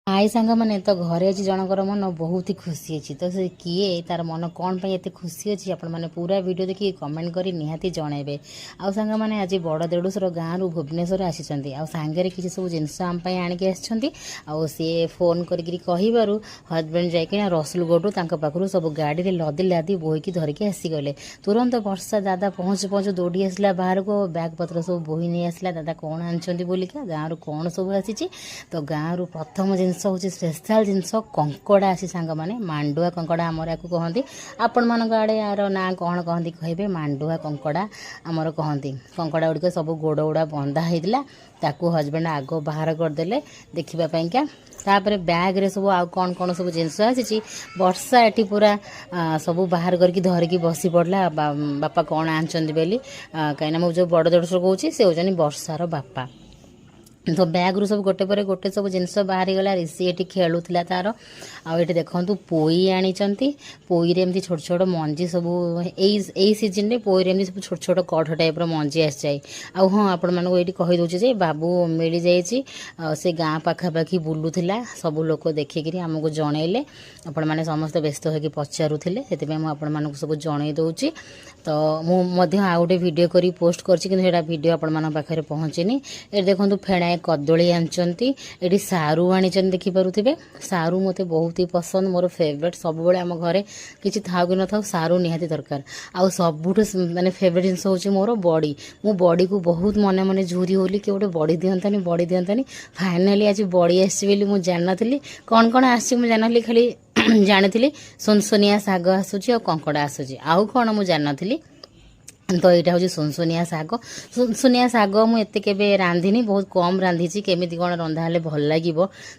आई सांग मैंने तो घरे अच्छी जनकर मन बहुत ही खुशी अच्छी तो से किए तार मन कौन पे एत खुशी अच्छी आपण मैंने पूरा वीडियो देखिए कमेंट करी निहाती जनइबे। आउ सांग मैंने आज बड़ देढ़ुसर गाँव रु भुवनेश्वर आसी आउ सांगे किसी सब जिनस आम आणिकी आउ सी फोन करी कहिबारु हजबैंड जाइकिना रसुलगढ़ पाखु सब गाड़ी लदी लादी बोहीकी धरिकी आसीगले। तुरंत वर्षा दादा पहुँचु पहुँचु दौड़ी आसला बाहर को बैग पत्र सब बोही नहीं आसला दादा कौन आनी बोलिका गाँव कौन सब आसी तो गाँव प्रथम जिन हूँ स्पेशल जिनस कंकड़ा आसी सांग मैंने मांडुआ कंकड़ा आमर या कहती आपण मान आड़े यार ना कौन कहती कहे मांडुआ कंकड़ा आमर कहती कंकड़ा गुड़िक सब गोड़ गुड़ा बंधा होता ताकू हजबैंड आग बाहर करदे देखापा तापर बैग रे सब आउ कौन कौन सब जिनस आसी वर्षा एटी पूरा सब बाहर करके धरिकी बसी पड़ला बापा कौन आनी बोली कहीं मुझे बड़ देढ़ कौच से होनी वर्षार बापा तो बैग रु सब गोटे पर गोटे सब जिनस बाहरी गला ऋषि ये खेलुला तार आउ ये देखु पोई आनी पोई रे एमती छोट छोट मंजी सब यही सीजन रे पोई रे एमती सब छोट छोट कठ टाइप मंजी आसी जाए। आउ हाँ आपण मानक ये कहीदे जे बाबू मिल जाइए से गाँ पाखापाखि बुलूला सब लोक देखिकी आमको जनइले आपण मैंने समस्त व्यस्त होगी पचारूले से आपण मानक सब जन दूची तो मुझे आउ गोटे वीडियो करी पोस्ट कर वीडियो आपण मान पाखे पहुँचनी। ये देखो फेणाए कदली आनी ये सारू आनी देखिपे सारू मत बहुत ही पसंद मोर फेवरेट सब आम घरे किसी था कि न था सारू निहाती दरकार आउ सबुठ माने फेवरेट जिनस हूँ मोर बड़ी मु बड़ी को बहुत मन मन झूरी होली कि गोटे बड़ी दिंतानी फाइनाली आज बड़ी आसी मुझे जान नी कौन कौन आसी जानी खाली जानी सुनसुनिया शाग आसूची और कंकड़ा आसूची आउ कौन मुझे जान नी तो यहाँ हूँ सुनसुनिया शाग मुझे के रांधिनी बहुत कम रांधि केमी कौन रंधा हेल्ले भल लगे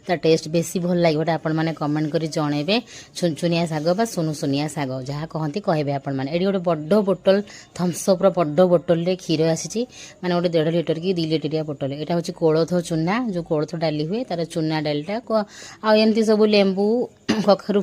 ता टेस्ट बेसी भल लगे आपण मैंने कमेंट कर जनइबे सुनसुनिया शाग बा सुनुसुनिया शाग जहाँ कहती कहे आपण मैंने ये गोटे बड़ बोतल थम्सअप्र बड़ बोतल रे क्षीर आसी माने गोटे 1.5 लिटर कि 2 लिटरिया बोतल यहाँ हूँ कोलथ चूना जो कोलथ डाली हुए तार चूना डालीटा आमती सब लेंबू कखारू